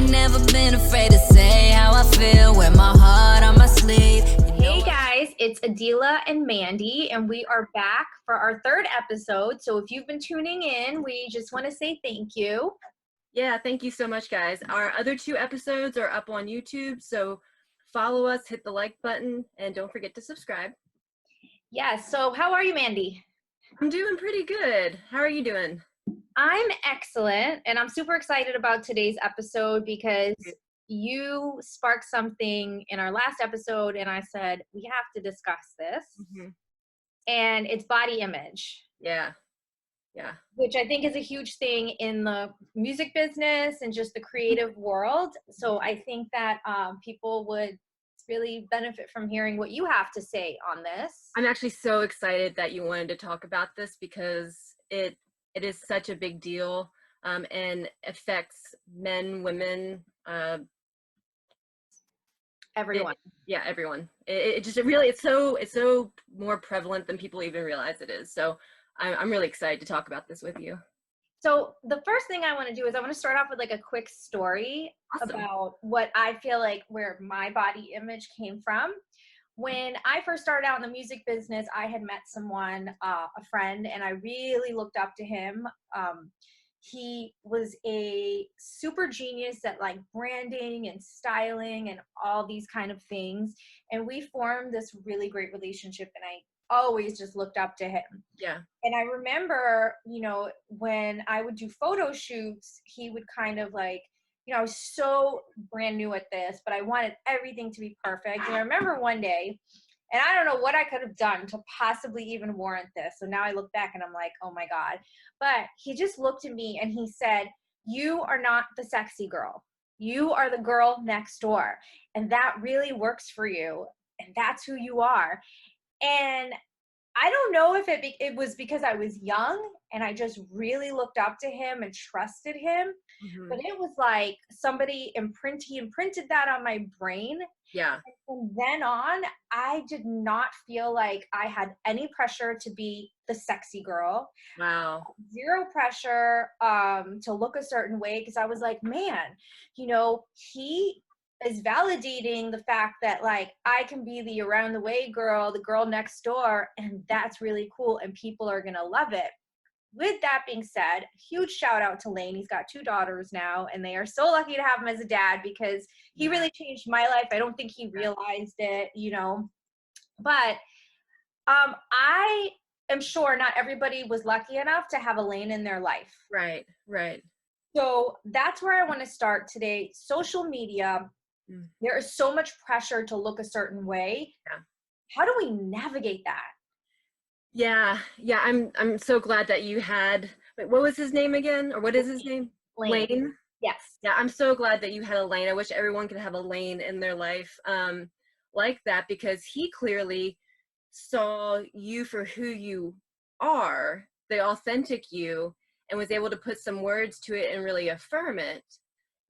ain't never been afraid to say how I feel with my heart on my sleeve. Hey guys, it's Adila and Mandy, and we are back for our third episode. So if you've been tuning in, we just want to say thank you. Yeah, thank you so much, guys. Our other 2 episodes are up on YouTube, so follow us, hit the like button, and don't forget to subscribe. Yes, so how are you, Mandy? I'm doing pretty good. How are you doing? I'm excellent, and I'm super excited about today's episode because you sparked something in our last episode, and I said, we have to discuss this. And it's body image. Yeah. Which I think is a huge thing in the music business and just the creative world. So I think that people would really benefit from hearing what you have to say on this. I'm actually so excited that you wanted to talk about this because it is such a big deal and affects men, women, Everyone. Everyone. It's so more prevalent than people even realize it is. So I'm really excited to talk about this with you. So the first thing I want to do is I want to start off with like a quick story about what I feel like where my body image came from. When I first started out in the music business, I had met someone, a friend, and I really looked up to him. He was a super genius at like branding and styling and all these kind of things. And we formed this really great relationship, and I always just looked up to him. Yeah. And I remember, when I would do photo shoots, he would kind of like, I was so brand new at this, but I wanted everything to be perfect. And I remember one day, and I don't know what I could have done to possibly even warrant this. So now I look back and I'm like, oh my God. But he just looked at me and he said, "You are not the sexy girl. You are the girl next door. And that really works for you. And that's who you are." And I don't know if it was because I was young and I just really looked up to him and trusted him, but it was like somebody imprinted that on my brain. Yeah. And from then on, I did not feel like I had any pressure to be the sexy girl. Wow. Zero pressure to look a certain way, because I was like, man, he is validating the fact that like I can be the around the way girl, the girl next door, and that's really cool and people are gonna love it. With that being said, huge shout out to Lane. He's got 2 daughters now, and they are so lucky to have him as a dad because he really changed my life. I don't think he realized it, but I am sure not everybody was lucky enough to have a Lane in their life. Right. So that's where I want to start today. Social media. There is so much pressure to look a certain way. Yeah. How do we navigate that? Yeah. I'm so glad that you had. Wait, what was his name again? Or what is his name? Lane. Yes. Yeah, I'm so glad that you had a Lane. I wish everyone could have a Lane in their life like that, because he clearly saw you for who you are, the authentic you, and was able to put some words to it and really affirm it.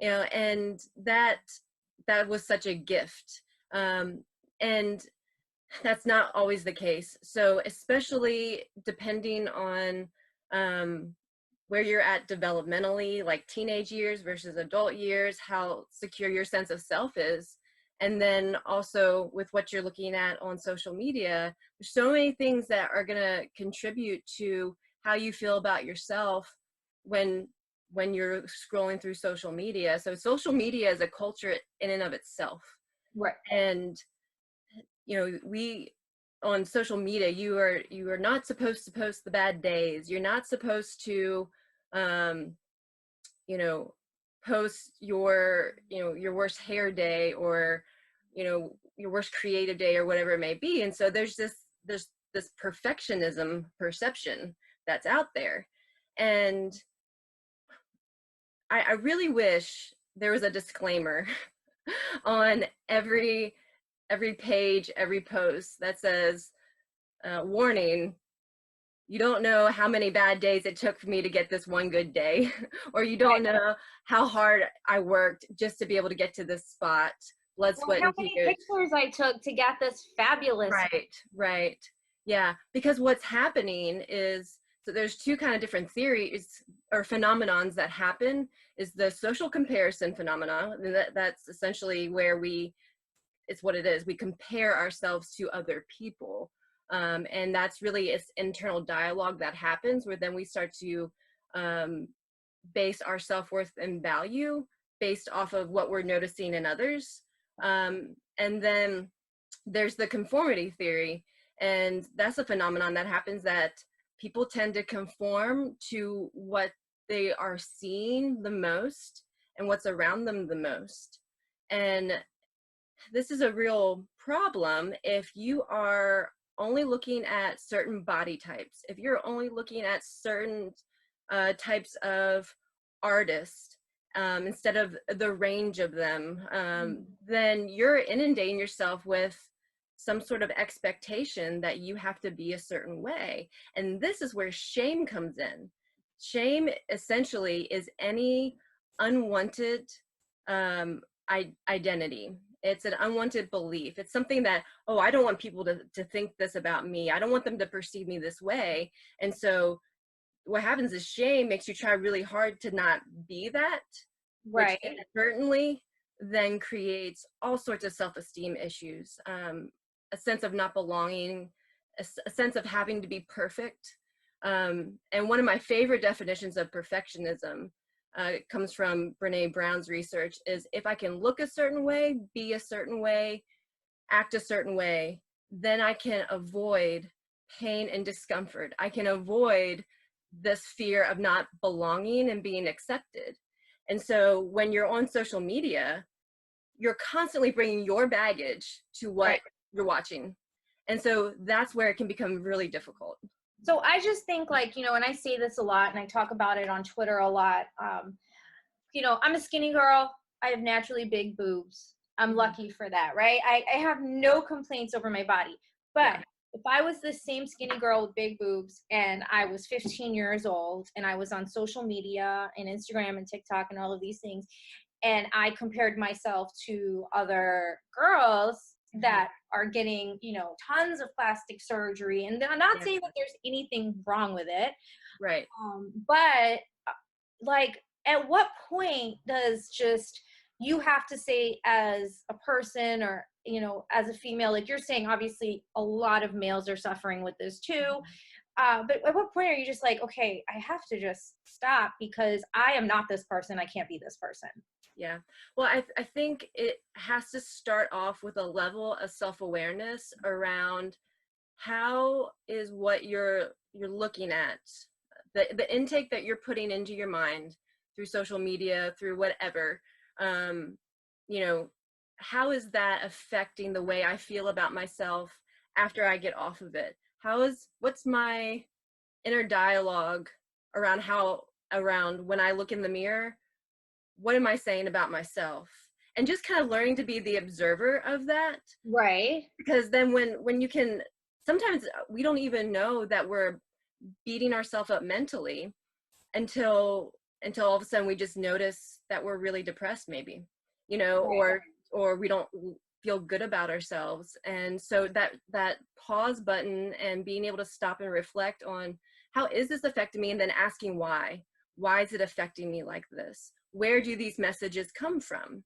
And that was such a gift. And that's not always the case. So especially depending on where you're at developmentally, like teenage years versus adult years, how secure your sense of self is. And then also with what you're looking at on social media, there's so many things that are going to contribute to how you feel about yourself when you're scrolling through social media. So social media is a culture in and of itself. Right. And, we on social media, you are not supposed to post the bad days. You're not supposed to, post your worst hair day or, your worst creative day or whatever it may be. And so there's this perfectionism perception that's out there. And I really wish there was a disclaimer on every page, every post that says, warning, you don't know how many bad days it took for me to get this one good day, or you don't know how hard I worked just to be able to get to this spot. Blood, sweat, and tears. How many pictures I took to get this fabulous. Right. Yeah, because what's happening is, so there's 2 kind of different theories or phenomenons that happen, is the social comparison phenomena. And that's essentially where it's what it is. We compare ourselves to other people. And that's really this internal dialogue that happens where then we start to base our self-worth and value based off of what we're noticing in others. And then there's the conformity theory. And that's a phenomenon that happens that people tend to conform to what they are seeing the most and what's around them the most. And this is a real problem if you are only looking at certain body types, if you're only looking at certain types of artists instead of the range of them, then you're inundating yourself with some sort of expectation that you have to be a certain way. And this is where shame comes in. Shame essentially is any unwanted identity. It's an unwanted belief. It's something that, oh, I don't want people to think this about me. I don't want them to perceive me this way. And so what happens is shame makes you try really hard to not be that, Right. which inadvertently then creates all sorts of self-esteem issues, a sense of not belonging, a sense of having to be perfect. And one of my favorite definitions of perfectionism comes from Brene Brown's research is if I can look a certain way, be a certain way, act a certain way, then I can avoid pain and discomfort. I can avoid this fear of not belonging and being accepted. And so when you're on social media, you're constantly bringing your baggage to what you're watching. And so that's where it can become really difficult. So I just think, like, you know, and I say this a lot and I talk about it on Twitter a lot. You know, I'm a skinny girl. I have naturally big boobs. I'm lucky for that, right? I have no complaints over my body. But if I was the same skinny girl with big boobs and I was 15 years old and I was on social media and Instagram and TikTok and all of these things, and I compared myself to other girls that are getting, you know, tons of plastic surgery, and I'm not saying that there's anything wrong with it, right? But like, at what point does just you have to say as a person, or, you know, as a female, like you're saying, obviously a lot of males are suffering with this too, but at what point are you just like, okay, I have to just stop because I am not this person, I can't be this person? Yeah. Well, I think it has to start off with a level of self-awareness around how is what you're looking at, the intake that you're putting into your mind through social media, through whatever, you know, how is that affecting the way I feel about myself after I get off of it? What's my inner dialogue around when I look in the mirror? What am I saying about myself? And just kind of learning to be the observer of that. Right. Because then when you can, sometimes we don't even know that we're beating ourselves up mentally until all of a sudden we just notice that we're really depressed, maybe, you know, or we don't feel good about ourselves. And so that pause button and being able to stop and reflect on how is this affecting me, and then asking why is it affecting me like this? Where do these messages come from?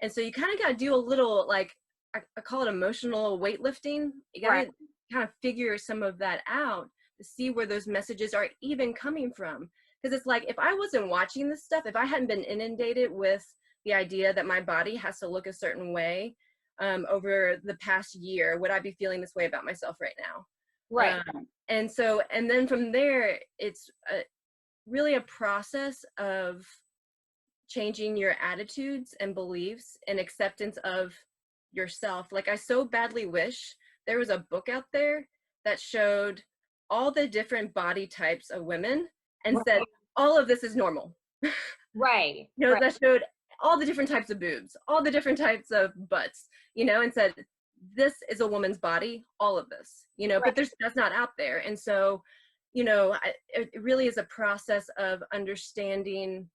And so you kind of got to do a little, like, I call it emotional weightlifting. You got to kind of figure some of that out to see where those messages are even coming from. Because it's like, if I wasn't watching this stuff, if I hadn't been inundated with the idea that my body has to look a certain way over the past year, would I be feeling this way about myself right now? Right. And then from there, it's really a process of changing your attitudes and beliefs and acceptance of yourself. Like, I so badly wish there was a book out there that showed all the different body types of women and said, all of this is normal. Right. You know, that showed all the different types of boobs, all the different types of butts, you know, and said, this is a woman's body, all of this, you know, but that's not out there. And so, you know, it really is a process of understanding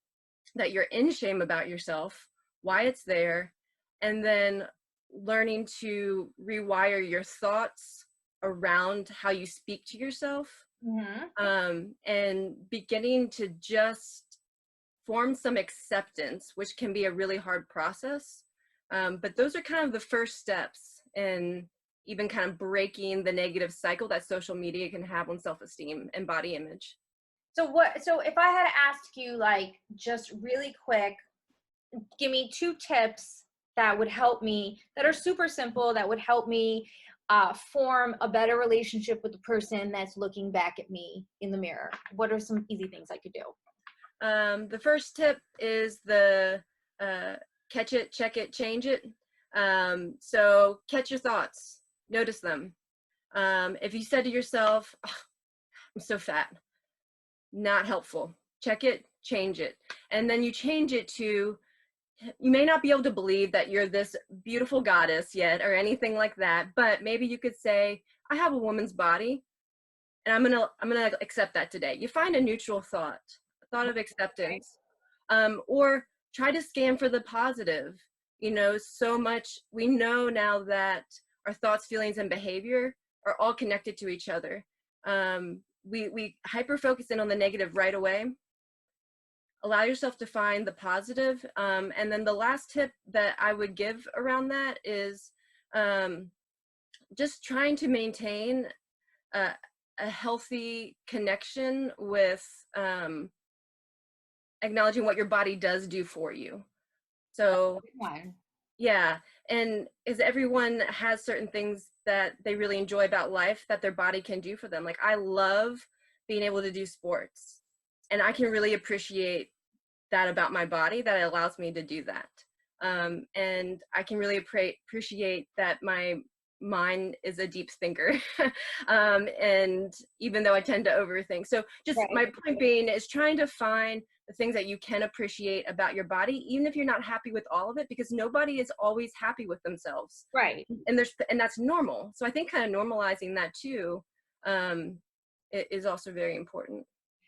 that you're in shame about yourself, why it's there, and then learning to rewire your thoughts around how you speak to yourself, and beginning to just form some acceptance, which can be a really hard process. But those are kind of the first steps in even kind of breaking the negative cycle that social media can have on self-esteem and body image. So if I had to ask you, like, just really quick, give me 2 tips that would help me, that are super simple, that would help me form a better relationship with the person that's looking back at me in the mirror. What are some easy things I could do? The first tip is the catch it, check it, change it. So catch your thoughts, notice them. If you said to yourself, oh, I'm so fat, not helpful, check it, change it. And then you change it to, you may not be able to believe that you're this beautiful goddess yet or anything like that, but maybe you could say, I have a woman's body and I'm gonna accept that today. You find a neutral thought, a thought of acceptance, or try to scan for the positive. You know, so much, we know now that our thoughts, feelings, and behavior are all connected to each other. We hyper focus in on the negative right away. Allow yourself to find the positive. And then the last tip that I would give around that is just trying to maintain a healthy connection with acknowledging what your body does do for you. So yeah, and as everyone has certain things that they really enjoy about life that their body can do for them. Like, I love being able to do sports, and I can really appreciate that about my body, that it allows me to do that. And I can really appreciate that my mind is a deep thinker. And even though I tend to overthink. So just my point being is trying to find the things that you can appreciate about your body, even if you're not happy with all of it, because nobody is always happy with themselves. Right. And that's normal. So I think kind of normalizing that too is also very important.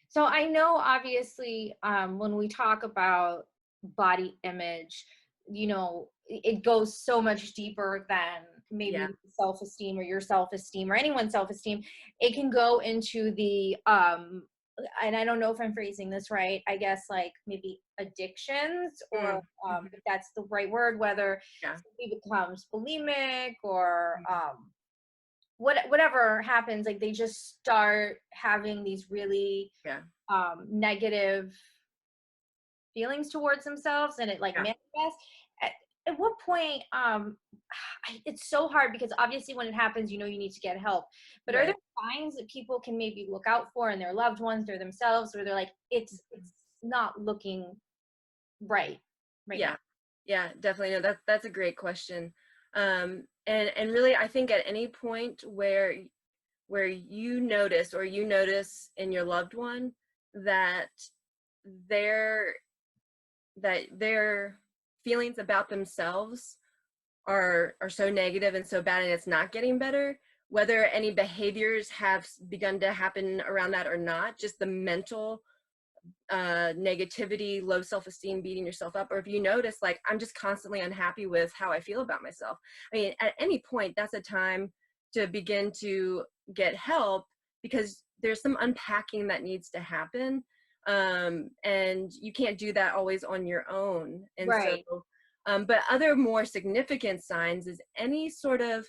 So I know, obviously, when we talk about body image, you know, it goes so much deeper than maybe self-esteem or your self-esteem or anyone's self-esteem. It can go into the, and I don't know if I'm phrasing this right, I guess, like maybe addictions, or if that's the right word, whether somebody becomes bulimic or whatever happens, like they just start having these really negative feelings towards themselves, and it like manifests. At what point, it's so hard, because obviously when it happens, you know, you need to get help, but are there signs that people can maybe look out for in their loved ones or themselves, where they're like, it's not looking right now? Yeah, definitely. No, that's a great question. And really, I think at any point where you notice, or you notice in your loved one that their feelings about themselves are so negative and so bad, and it's not getting better, whether any behaviors have begun to happen around that or not, just the mental negativity, low self-esteem, beating yourself up, or if you notice, like, I'm just constantly unhappy with how I feel about myself. I mean, at any point, that's a time to begin to get help, because there's some unpacking that needs to happen. And you can't do that always on your own. And so, but other more significant signs is any sort of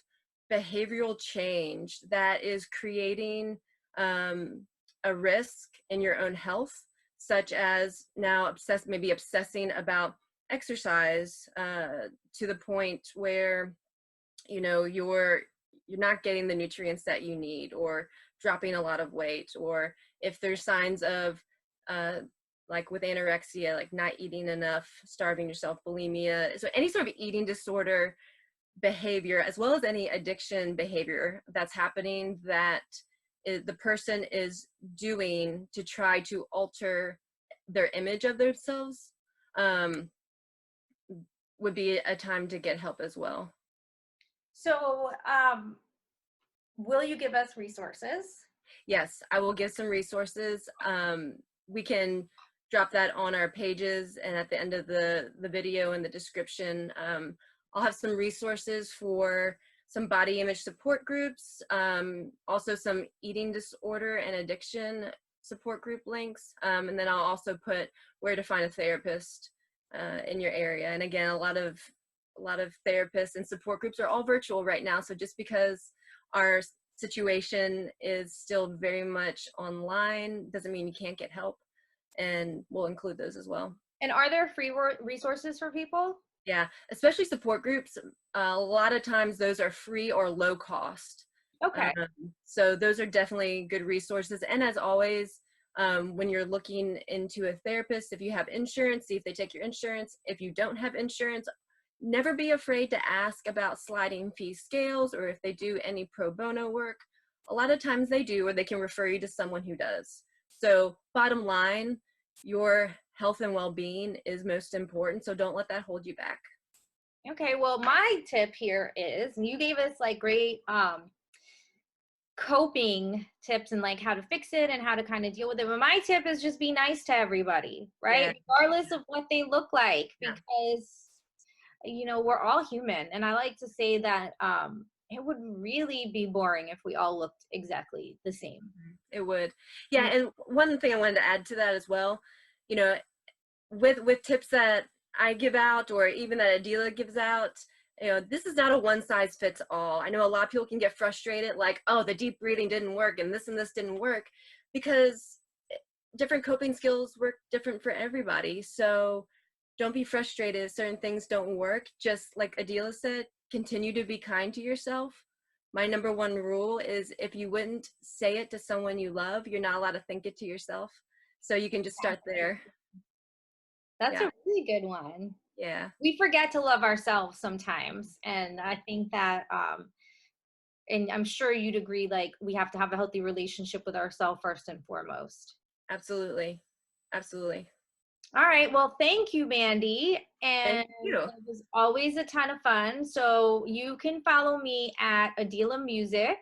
behavioral change that is creating a risk in your own health, such as now maybe obsessing about exercise to the point where, you know, you're not getting the nutrients that you need, or dropping a lot of weight, or if there's signs of like with anorexia, like not eating enough, starving yourself, bulimia, so any sort of eating disorder behavior, as well as any addiction behavior that's happening that the person is doing to try to alter their image of themselves, would be a time to get help as well. So, will you give us resources? Yes, I will give some resources. We can drop that on our pages, and at the end of the video in the description, I'll have some resources for some body image support groups, also some eating disorder and addiction support group links. And then I'll also put where to find a therapist in your area. And again, a lot of therapists and support groups are all virtual right now. So just because our situation is still very much online doesn't mean you can't get help. And we'll include those as well. And are there free resources for people? Yeah, especially support groups. A lot of times those are free or low cost. Okay. So those are definitely good resources. And as always, when you're looking into a therapist, if you have insurance, see if they take your insurance. If you don't have insurance, never be afraid to ask about sliding fee scales, or if they do any pro bono work. A lot of times they do, or they can refer you to someone who does. So bottom line, your health and well-being is most important. So don't let that hold you back. Okay. Well, my tip here is, and you gave us like great coping tips and like how to fix it and how to kind of deal with it. But my tip is just be nice to everybody, right? Yeah. Regardless of what they look like, Yeah. because, you know, we're all human. And I like to say that it would really be boring if we all looked exactly the same. It would. Yeah. And one thing I wanted to add to that as well, you know, with tips that I give out, or even that Adela gives out, you know, this is not a one size fits all. I know a lot of people can get frustrated, like, oh, the deep breathing didn't work and this didn't work, because different coping skills work different for everybody. So don't be frustrated if certain things don't work. Just like Adela said, continue to be kind to yourself. My number one rule is, if you wouldn't say it to someone you love, you're not allowed to think it to yourself. So you can just start there. That's a really good one. Yeah. We forget to love ourselves sometimes. And I think that, and I'm sure you'd agree, like, we have to have a healthy relationship with ourselves first and foremost. Absolutely. Absolutely. All right. Well, thank you, Mandy. And Thank you. it was always a ton of fun. So you can follow me at Adela Music,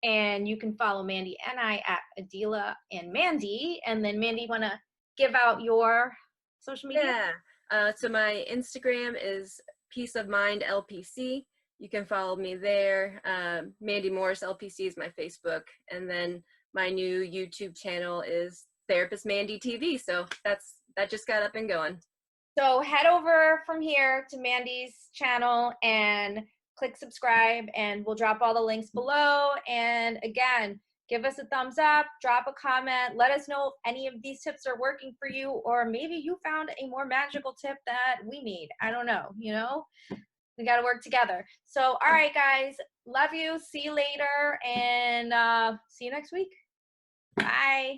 and you can follow Mandy and I at Adela and Mandy. And then Mandy, want to give out your social media? Yeah. So my Instagram is Peace of Mind LPC. You can follow me there. Mandy Morris LPC is my Facebook. And then my new YouTube channel is therapistmandytv. So that just got up and going. So head over from here to Mandy's channel and click subscribe, and we'll drop all the links below. And again, give us a thumbs up, drop a comment, let us know if any of these tips are working for you, or maybe you found a more magical tip that we need. I don't know, you know, we got to work together. So, all right, guys, love you. See you later, and see you next week. Bye.